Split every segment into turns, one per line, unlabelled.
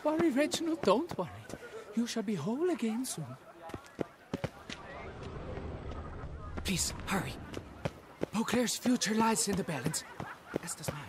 worry, Reginald, don't worry. You shall be whole again soon. Please, hurry. Beauclair's future lies in the balance, as does mine.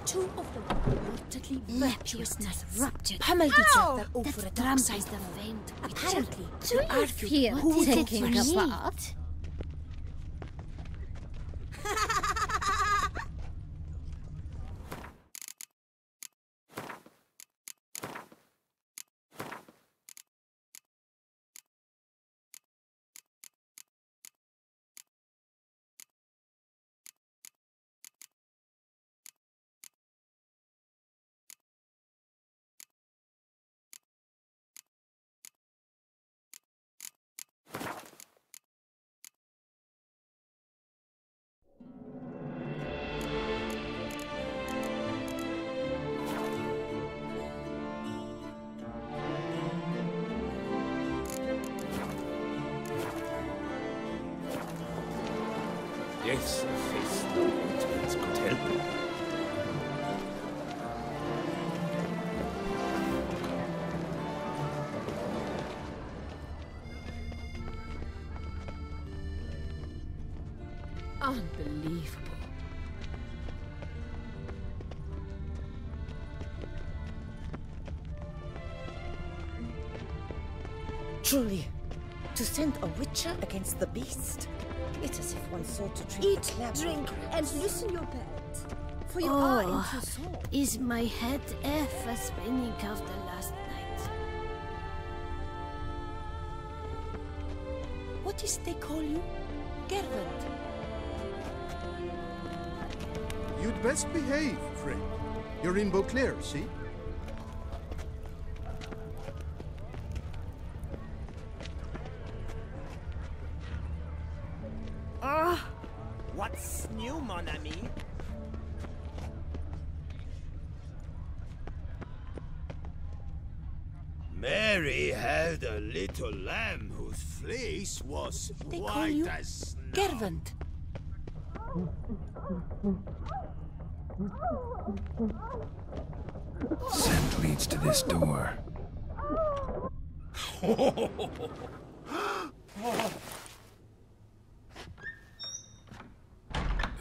Two of them reportedly virtuousness pummeled each other over a dark side of the famed. Apparently,
do you feel
who would vote
taking
first?
apart?
Yes, a face no ointment could help.
Unbelievable.
Truly, to send a witcher against the beast, it's as if one sought to treat
Eat, drink, and loosen your belt, for you
Oh.
are in too sore.
Is my head ever spinning after last night?
What is they call you? Gervant.
You'd best behave, friend. You're in Beauclair, see?
What's new, mon ami?
Mary had a little lamb whose fleece was
They call
white
you
as snow.
Gervant.
Scent leads to this door.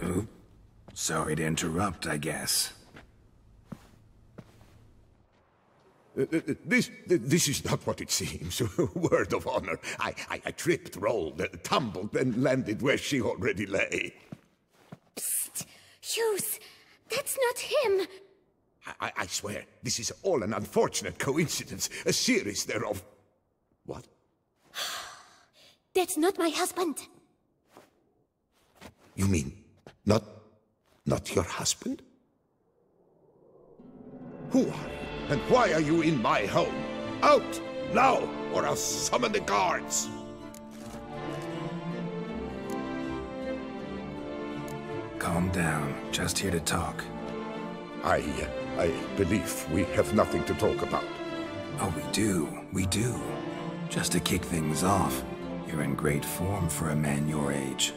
Oop. Sorry to interrupt, I guess.
This is not what it seems. Word of honor. I tripped, rolled, tumbled, and landed where she already lay.
Psst! Hughes! That's not him!
I swear, this is all an unfortunate coincidence. A series thereof. What?
That's not my husband!
You mean, not your husband? Who are you? And why are you in my home? Out! Now! Or I'll summon the guards!
Calm down. Just here to talk.
I believe we have nothing to talk about.
Oh, we do. We do. Just to kick things off, you're in great form for a man your age.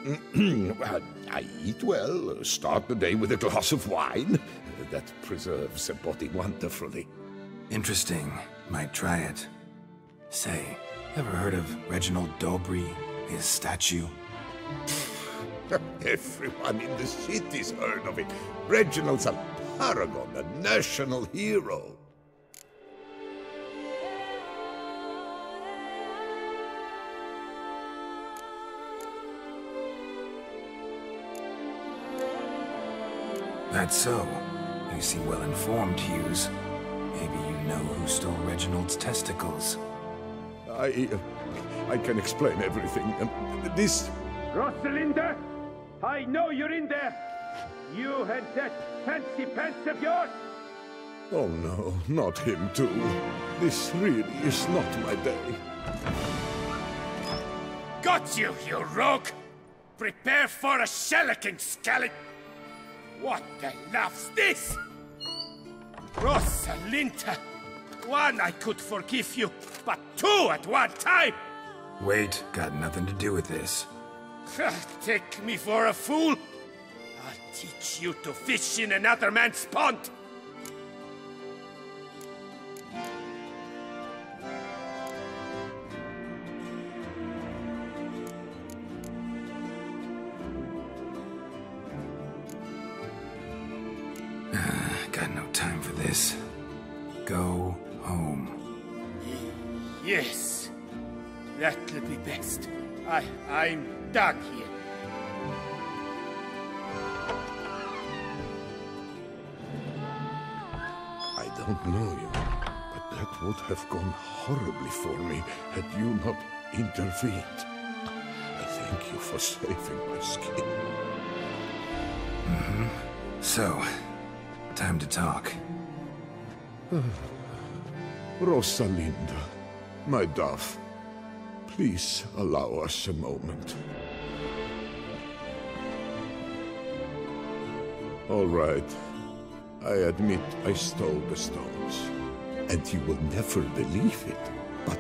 I eat well, start the day with a glass of wine. That preserves a body wonderfully.
Interesting. Might try it. Say, ever heard of Reginald Dobry, his statue?
Everyone in the city's heard of it. Reginald's a paragon, a national hero.
That's so. You seem well informed, Hughes. Maybe you know who stole Reginald's testicles.
I can explain everything. This...
Rosalinda! I know you're in there! You and that fancy pants of yours!
Oh no, not him too. This really is not my day.
Got you, you rogue! Prepare for a shellacking, Skellig! What the laugh's this? Rosalinda! One, I could forgive you, but two at one time!
Wait, got nothing to do with this.
Take me for a fool? I'll teach you to fish in another man's pond!
Got no time for this. Go home.
Yes, that'll be best. I'm done here.
I don't know you, but that would have gone horribly for me had you not intervened. I thank you for saving my skin.
So, time to talk.
Rosalinda, my dove, please allow us a moment. All right. I admit I stole the stones. And you will never believe it, but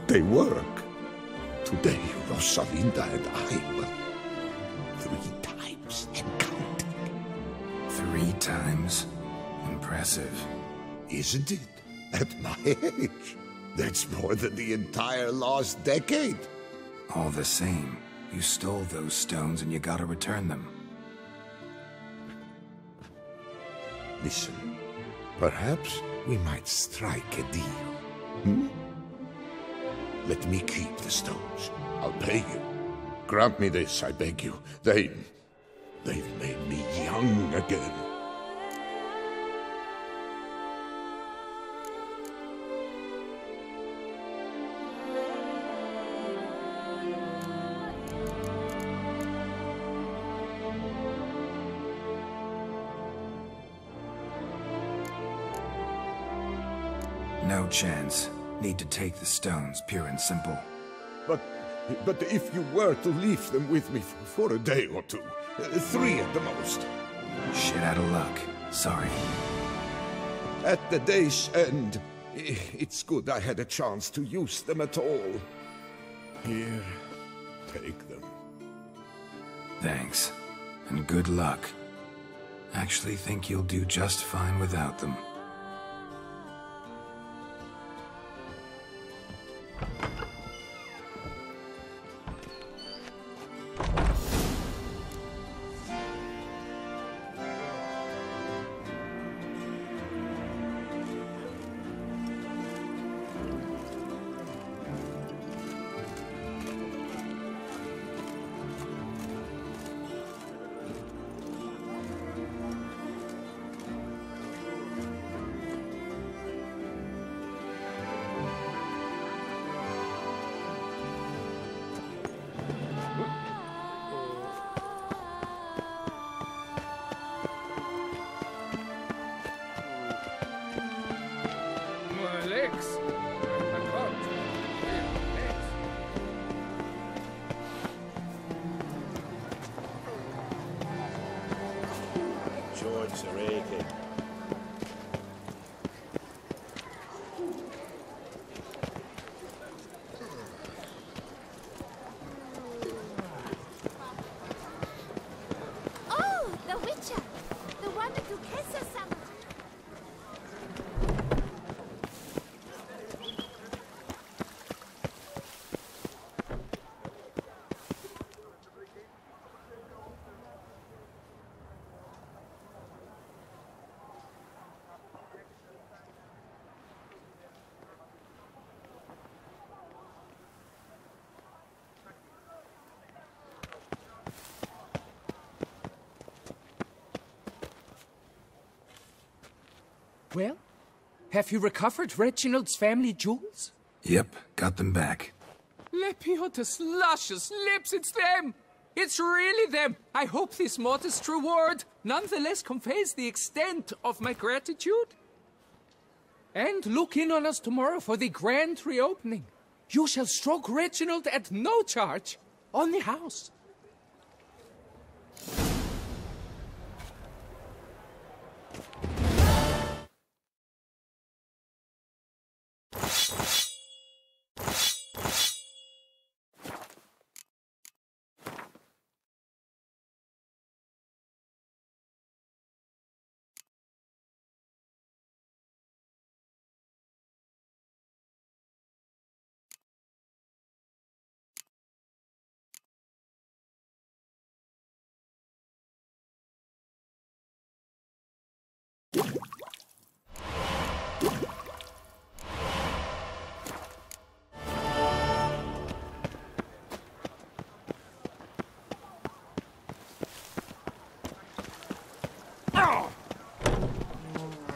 they work. Today, Rosalinda and I will 3 times and counting.
3 times? Impressive.
Isn't it? At my age. That's more than the entire last decade.
All the same, you stole those stones and you gotta return them.
Listen, perhaps we might strike a deal. Let me keep the stones. I'll pay you. Grant me this, I beg you. They've made me young again.
No chance. Need to take the stones, pure and simple.
But if you were to leave them with me for a day or 2, 3 at the most.
Shit out of luck. Sorry.
At the day's end, it's good I had a chance to use them at all. Here, take them.
Thanks. And good luck. Actually think you'll do just fine without them.
Well, have you recovered Reginald's family jewels?
Yep, got them back.
Lepiotus luscious lips, it's them! It's really them! I hope this modest reward nonetheless conveys the extent of my gratitude. And look in on us tomorrow for the grand reopening. You shall stroke Reginald at no charge on the house.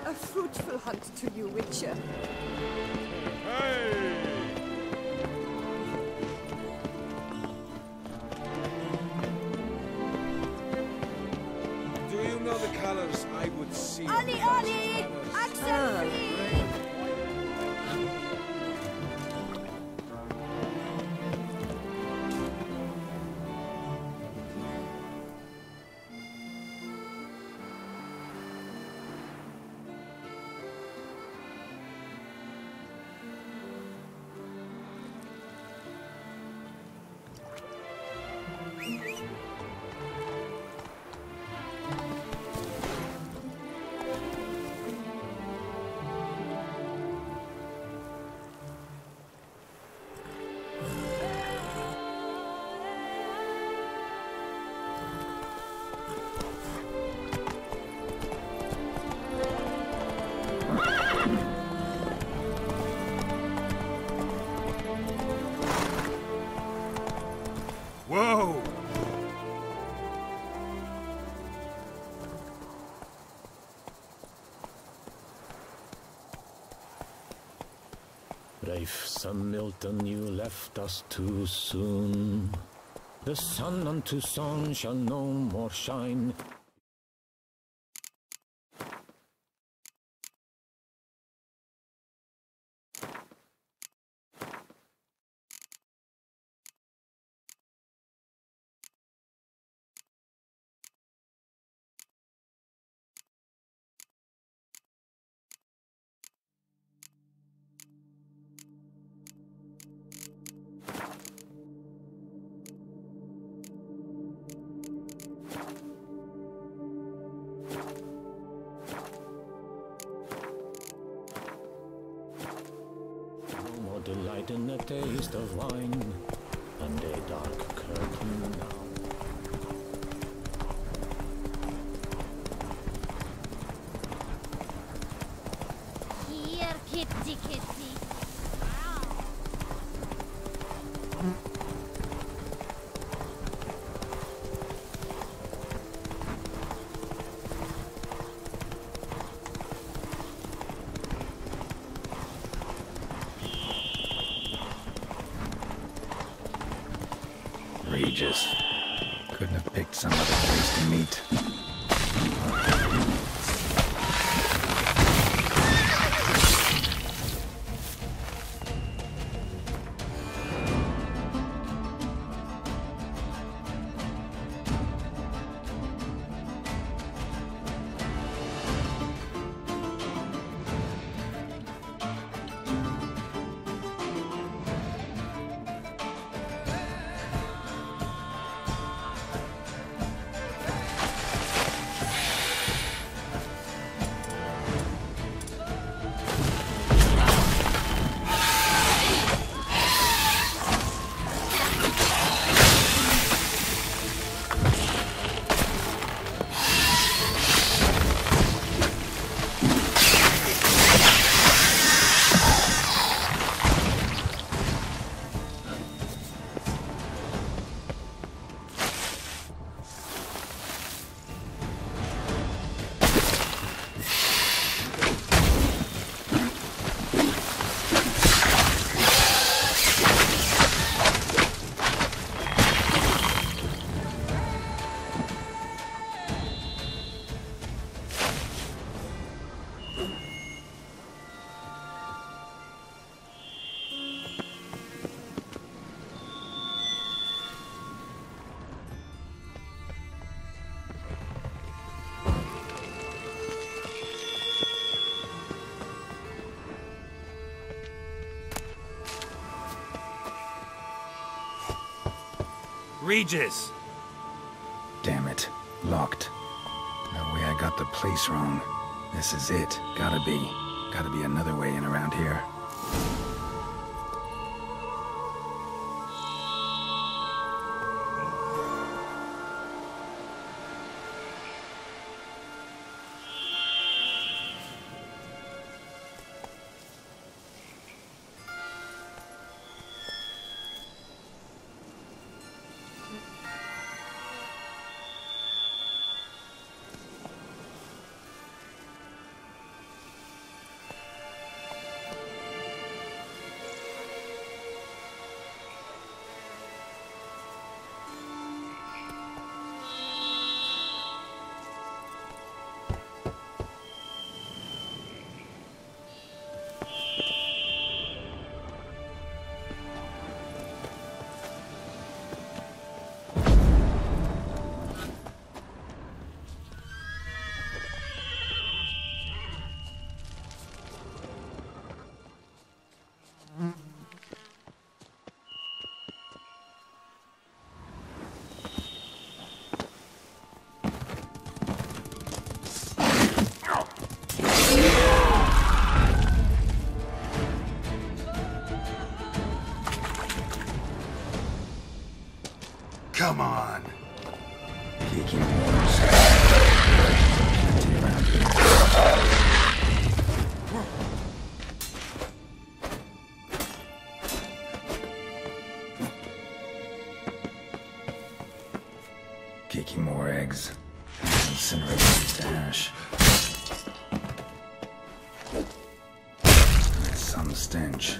A fruitful hunt to you, Witcher.
Do you know the colors I would see?
Ollie, Ollie! Axel free!
Whoa!
Brave son Milton, you left us too soon. The sun unto song shall no more shine. Delight in the taste of wine, and a dark curtain now.
Here, kitty, kitty.
Regis. Couldn't have picked some other place to meet. Regis! Damn it. Locked. No way I got the place wrong. This is it. Gotta be another way in around here. Come on. Kiki Moores. Plenty around here. Kiki more eggs. Incinerate these to ash. That's some stench.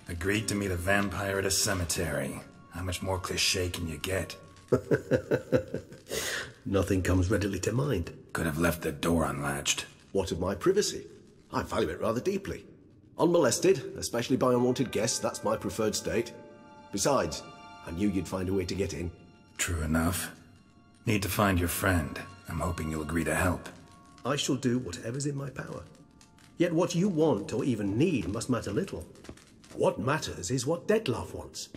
Agreed to meet a vampire at a cemetery. How much more cliché can you get?
Nothing comes readily to mind.
Could have left the door unlatched.
What of my privacy? I value it rather deeply. Unmolested, especially by unwanted guests, that's my preferred state. Besides, I knew you'd find a way to get in.
True enough. Need to find your friend. I'm hoping you'll agree to help.
I shall do whatever's in my power. Yet what you want or even need must matter little. What matters is what Dettlaff wants.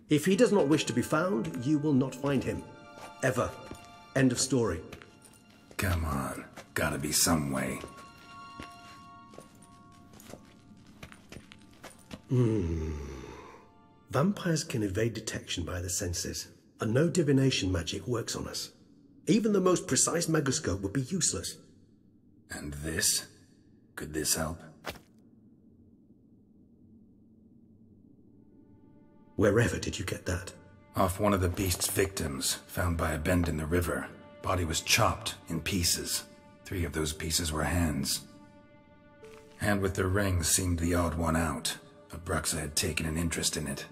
If he does not wish to be found, you will not find him. Ever. End of story.
Come on. Gotta be some way.
Vampires can evade detection by the senses, and no divination magic works on us. Even the most precise megascope would be useless.
And this? Could this help?
Wherever did you get that?
Off one of the beast's victims, found by a bend in the river. Body was chopped in pieces. 3 of those pieces were hands. Hand with the ring seemed the odd one out. Abruxa had taken an interest in it.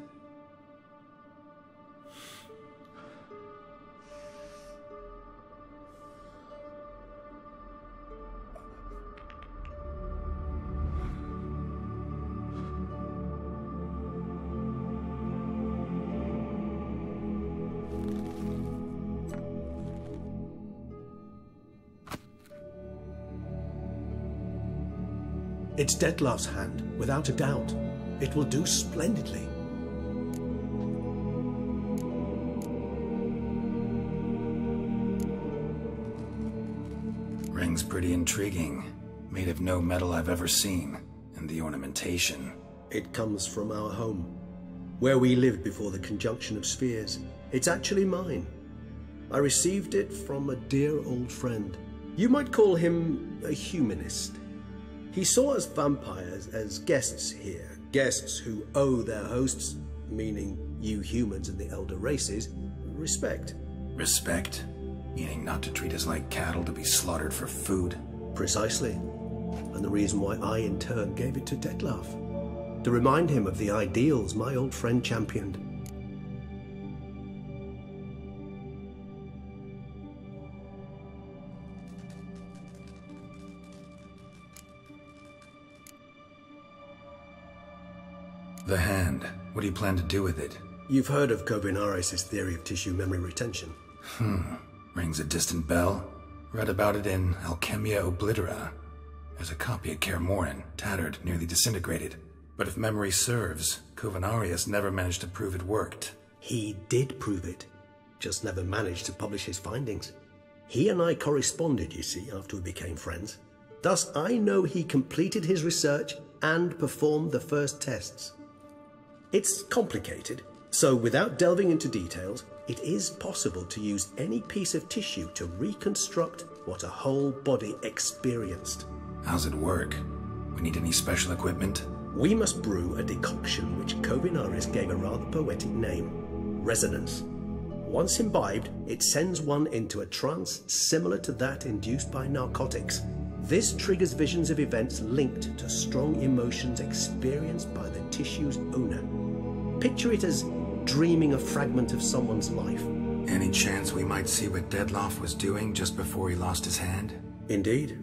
It's Dettlaff's hand, without a doubt. It will do splendidly.
Ring's pretty intriguing. Made of no metal I've ever seen. And the ornamentation.
It comes from our home, where we lived before the conjunction of spheres. It's actually mine. I received it from a dear old friend. You might call him a humanist. He saw us vampires as guests here, guests who owe their hosts, meaning you humans and the elder races, respect.
Respect? Meaning not to treat us like cattle to be slaughtered for food?
Precisely. And the reason why I in turn gave it to Dettlaff. To remind him of the ideals my old friend championed.
The hand. What do you plan to do with it?
You've heard of Kovinaris' theory of tissue memory retention.
Rings a distant bell. Read about it in Alchemia Oblitera. There's a copy at Kaer Morhen, tattered, nearly disintegrated. But if memory serves, Kovinaris never managed to prove it worked.
He did prove it, just never managed to publish his findings. He and I corresponded, you see, after we became friends. Thus, I know he completed his research and performed the first tests. It's complicated, so without delving into details, it is possible to use any piece of tissue to reconstruct what a whole body experienced.
How's it work? We need any special equipment?
We must brew a decoction which Kovinaris gave a rather poetic name, resonance. Once imbibed, it sends one into a trance similar to that induced by narcotics. This triggers visions of events linked to strong emotions experienced by the tissue's owner. Picture it as dreaming a fragment of someone's life.
Any chance we might see what Dettlaff was doing just before he lost his hand?
Indeed.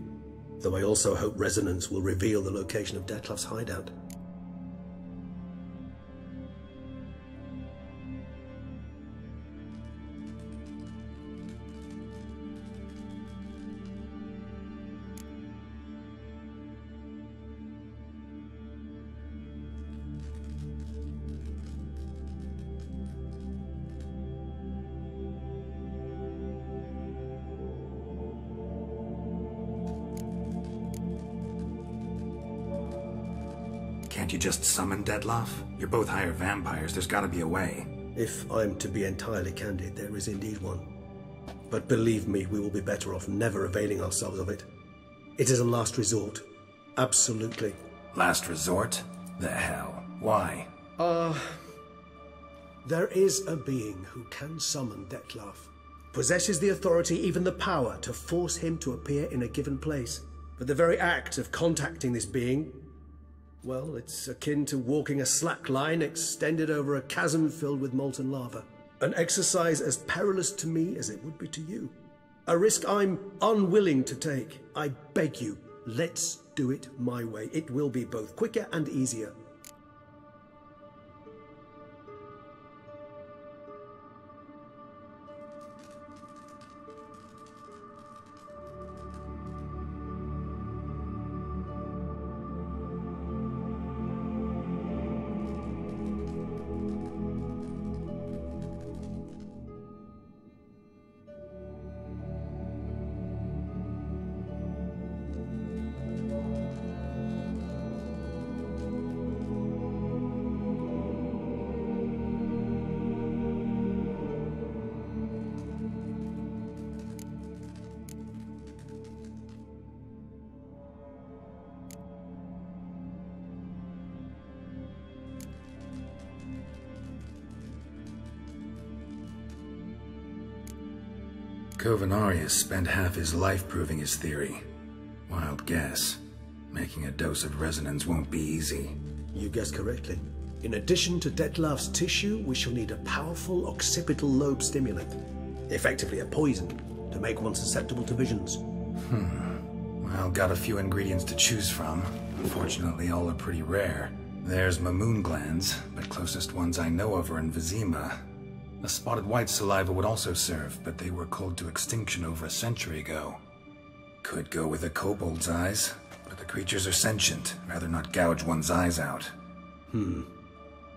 Though I also hope resonance will reveal the location of Dettlaff's hideout.
Can't you just summon Dettlaff? You're both higher vampires, there's gotta be a way.
If I'm to be entirely candid, there is indeed one. But believe me, we will be better off never availing ourselves of it. It is a last resort. Absolutely.
Last resort? The hell? Why?
There is a being who can summon Dettlaff. Possesses the authority, even the power, to force him to appear in a given place. But the very act of contacting this being, well, it's akin to walking a slack line extended over a chasm filled with molten lava. An exercise as perilous to me as it would be to you. A risk I'm unwilling to take. I beg you, let's do it my way. It will be both quicker and easier.
Kovinaris spent half his life proving his theory. Wild guess. Making a dose of resonance won't be easy.
You guessed correctly. In addition to Dettlaff's tissue, we shall need a powerful occipital lobe stimulant. Effectively a poison, to make one susceptible to visions.
Well, got a few ingredients to choose from. Unfortunately, all are pretty rare. There's Mamoon glands, but closest ones I know of are in Vizima. A spotted white saliva would also serve, but they were cold to extinction over a century ago. Could go with a kobold's eyes. But the creatures are sentient. Rather not gouge one's eyes out.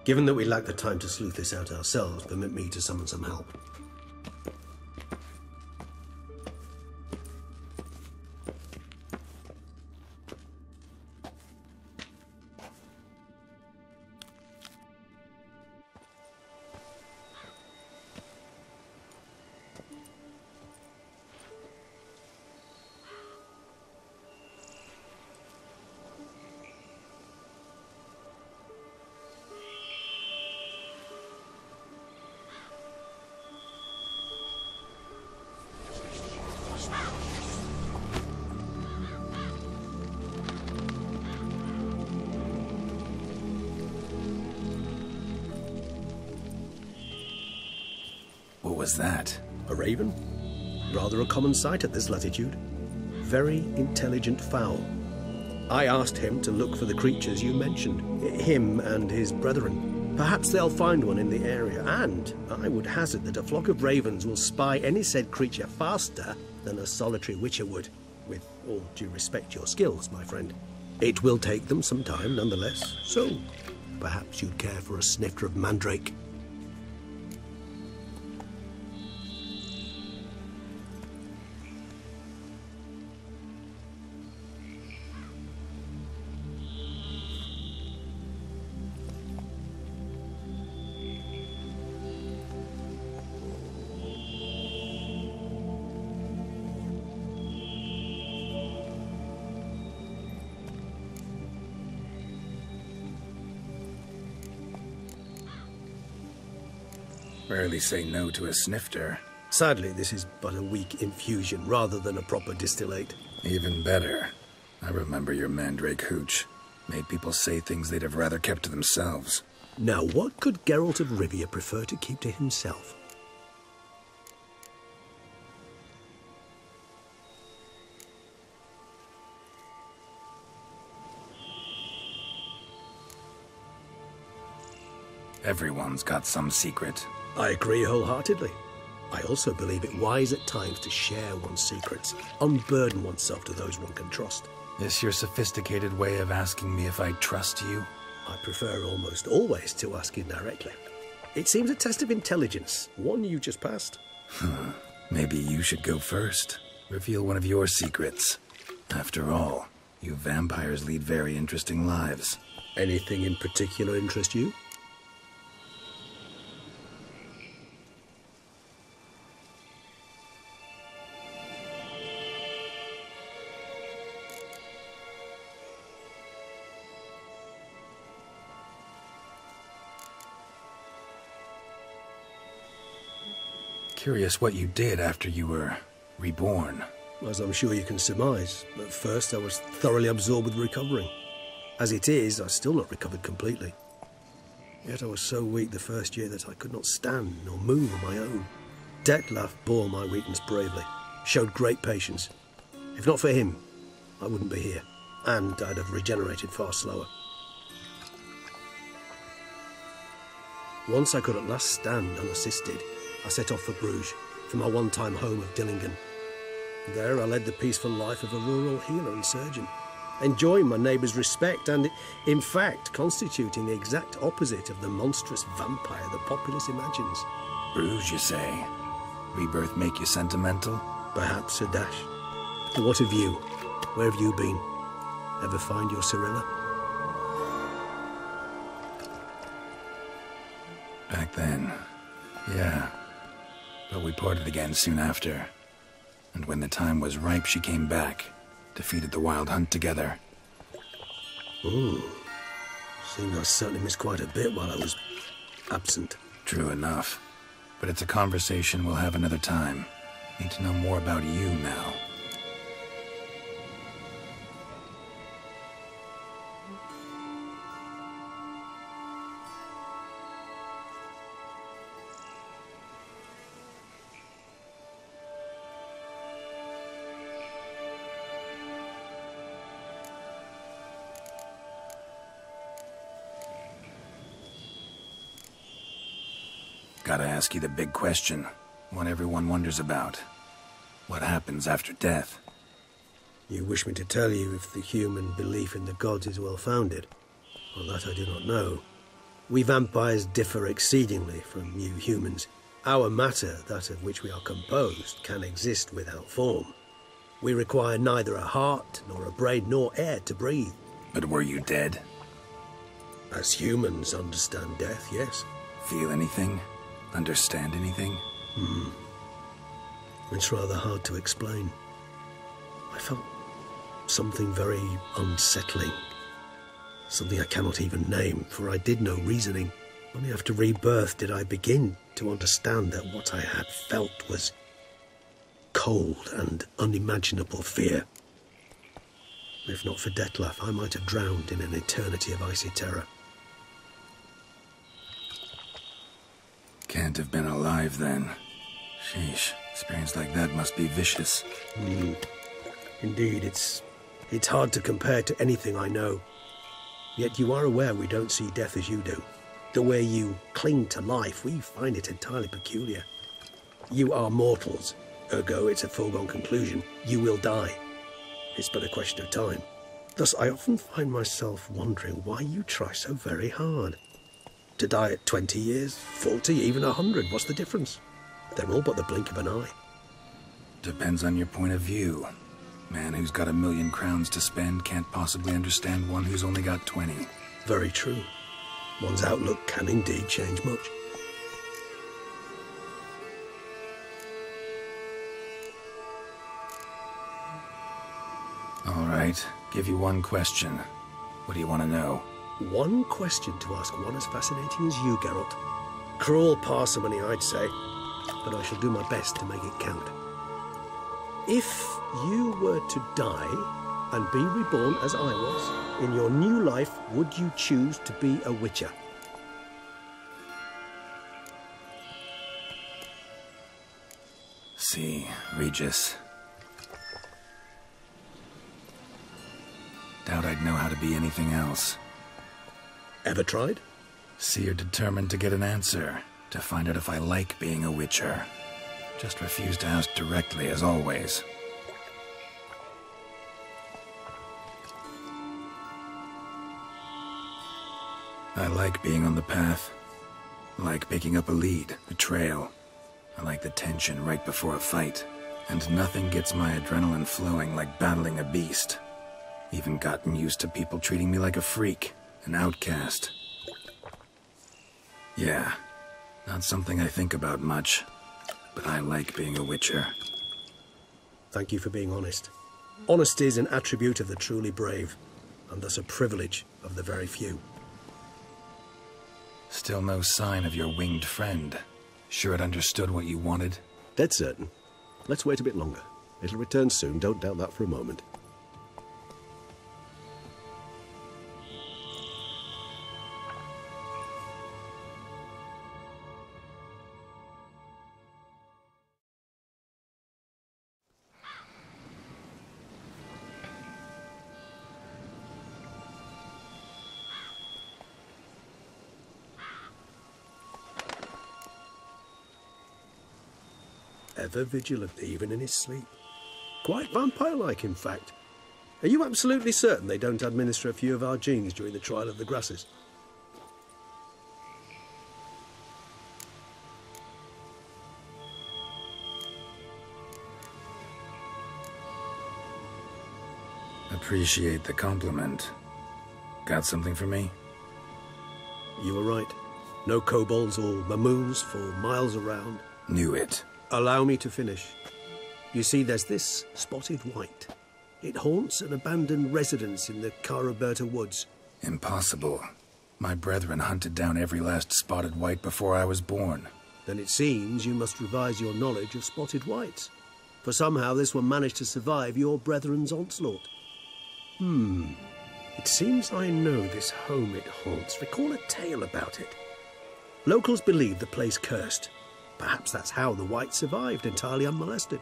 Given that we lack the time to sleuth this out ourselves, permit me to summon some help.
What was that?
A raven? Rather a common sight at this latitude. Very intelligent fowl. I asked him to look for the creatures you mentioned, him and his brethren. Perhaps they'll find one in the area, and I would hazard that a flock of ravens will spy any said creature faster than a solitary witcher would. With all due respect to your skills, my friend. It will take them some time, nonetheless, so perhaps you'd care for a snifter of mandrake.
Rarely say no to a snifter.
Sadly, this is but a weak infusion rather than a proper distillate.
Even better. I remember your mandrake hooch. Made people say things they'd have rather kept to themselves.
Now, what could Geralt of Rivia prefer to keep to himself?
Everyone's got some secret.
I agree wholeheartedly. I also believe it wise at times to share one's secrets, unburden oneself to those one can trust.
This your sophisticated way of asking me if I trust you?
I prefer almost always to ask indirectly. It seems a test of intelligence, one you just passed.
Maybe you should go first. Reveal one of your secrets. After all, you vampires lead very interesting lives.
Anything in particular interest you?
Curious what you did after you were reborn.
As I'm sure you can surmise, at first I was thoroughly absorbed with recovering. As it is, I've still not recovered completely. Yet I was so weak the first year that I could not stand nor move on my own. Detlef bore my weakness bravely, showed great patience. If not for him, I wouldn't be here, and I'd have regenerated far slower. Once I could at last stand unassisted, I set off for Bruges, from my one-time home of Dillingen. There I led the peaceful life of a rural healer and surgeon, enjoying my neighbours' respect and, in fact, constituting the exact opposite of the monstrous vampire the populace imagines.
Bruges, you say? Rebirth make you sentimental?
Perhaps a dash. What of you? Where have you been? Ever find your Cirilla?
Back then, yeah. But we parted again soon after. And when the time was ripe, she came back. Defeated the Wild Hunt together.
Ooh. Seems I certainly missed quite a bit while I was absent.
True enough. But it's a conversation we'll have another time. Need to know more about you now. Gotta ask you the big question, one everyone wonders about. What happens after death?
You wish me to tell you if the human belief in the gods is well-founded? Well, that I do not know. We vampires differ exceedingly from you humans. Our matter, that of which we are composed, can exist without form. We require neither a heart, nor a brain, nor air to breathe.
But were you dead?
As humans understand death, yes.
Feel anything? Understand anything?
It's rather hard to explain. I felt something very unsettling. Something I cannot even name, for I did no reasoning. Only after rebirth did I begin to understand that what I had felt was cold and unimaginable fear. If not for Detlef, I might have drowned in an eternity of icy terror.
Can't have been alive then. Sheesh, experience like that must be vicious.
Indeed, it's hard to compare to anything I know. Yet you are aware we don't see death as you do. The way you cling to life, we find it entirely peculiar. You are mortals, ergo it's a foregone conclusion. You will die. It's but a question of time. Thus, I often find myself wondering why you try so very hard. To die at 20 years, 40, even 100, what's the difference? They're all but the blink of an eye.
Depends on your point of view. Man who's got 1,000,000 crowns to spend can't possibly understand one who's only got 20.
Very true. One's outlook can indeed change much.
All right, give you one question. What do you want to know?
One question to ask one as fascinating as you, Geralt. Cruel parsimony, I'd say, but I shall do my best to make it count. If you were to die and be reborn as I was, in your new life, would you choose to be a Witcher?
See, Regis. Doubt I'd know how to be anything else.
Ever tried?
See, you're determined to get an answer, to find out if I like being a Witcher. Just refuse to ask directly, as always. I like being on the path. I like picking up a lead, a trail. I like the tension right before a fight. And nothing gets my adrenaline flowing like battling a beast. Even gotten used to people treating me like a freak, an outcast. Yeah, not something I think about much, but I like being a Witcher.
Thank you for being honest. Honesty is an attribute of the truly brave, and thus a privilege of the very few.
Still no sign of your winged friend. Sure it understood what you wanted?
Dead certain. Let's wait a bit longer. It'll return soon, don't doubt that for a moment. Ever vigilant, even in his sleep. Quite vampire-like, in fact. Are you absolutely certain they don't administer a few of our genes during the trial of the grasses?
Appreciate the compliment. Got something for me?
You were right. No kobolds or mamoons for miles around.
Knew it.
Allow me to finish. You see, there's this spotted white. It haunts an abandoned residence in the Caraberta woods.
Impossible. My brethren hunted down every last spotted white before I was born.
Then it seems you must revise your knowledge of spotted whites. For somehow this one managed to survive your brethren's onslaught. It seems I know this home it haunts. Recall a tale about it. Locals believe the place cursed. Perhaps that's how the white survived, entirely unmolested.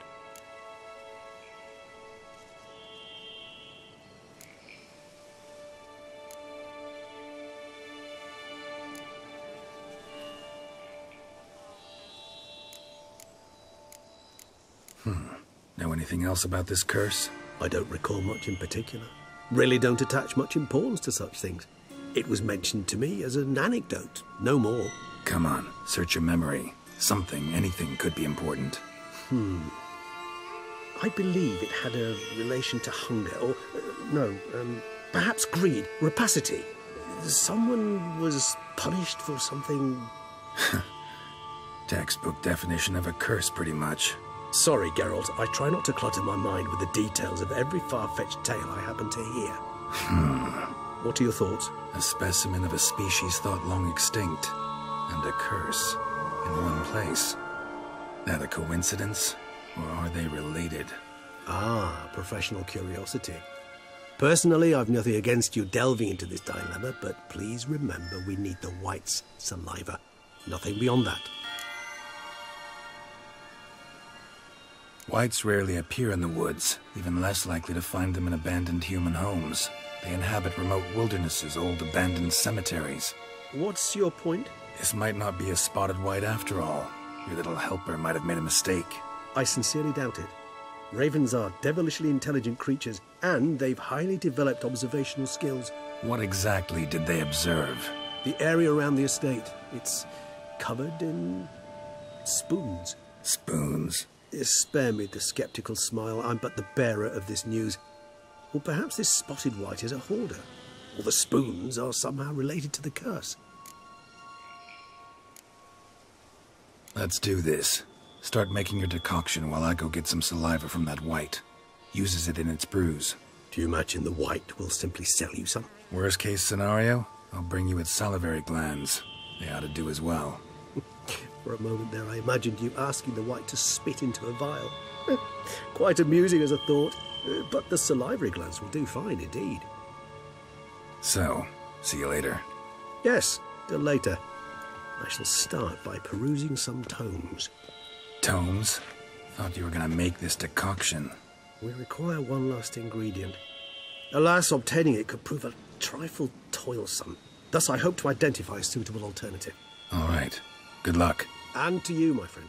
Know anything else about this curse?
I don't recall much in particular. Really don't attach much importance to such things. It was mentioned to me as an anecdote, no more.
Come on, search your memory. Something, anything could be important.
I believe it had a relation to hunger, or, perhaps greed, rapacity. Someone was punished for something...
Textbook definition of a curse, pretty much.
Sorry, Geralt, I try not to clutter my mind with the details of every far-fetched tale I happen to hear. What are your thoughts?
A specimen of a species thought long extinct, and a curse in one place. That a coincidence, or are they related?
Ah, professional curiosity. Personally, I've nothing against you delving into this dilemma, but please remember we need the Wight's saliva. Nothing beyond that.
Wights rarely appear in the woods, even less likely to find them in abandoned human homes. They inhabit remote wildernesses, old abandoned cemeteries.
What's your point?
This might not be a spotted wight after all. Your little helper might have made a mistake.
I sincerely doubt it. Ravens are devilishly intelligent creatures, and they've highly developed observational skills.
What exactly did they observe?
The area around the estate. It's covered in... spoons.
Spoons?
Spare me the sceptical smile. I'm but the bearer of this news. Or perhaps this spotted wight is a hoarder. Or the spoons are somehow related to the curse.
Let's do this. Start making your decoction while I go get some saliva from that wight. Uses it in its brews.
Do you imagine the wight will simply sell you some?
Worst case scenario, I'll bring you its salivary glands. They ought to do as well.
For a moment there, I imagined you asking the wight to spit into a vial. Quite amusing as a thought, but the salivary glands will do fine indeed.
So, see you later.
Yes, till later. I shall start by perusing some tomes.
Tomes? Thought you were gonna make this decoction.
We require one last ingredient. Alas, obtaining it could prove a trifle toilsome. Thus I hope to identify a suitable alternative.
All right. Good luck.
And to you, my friend.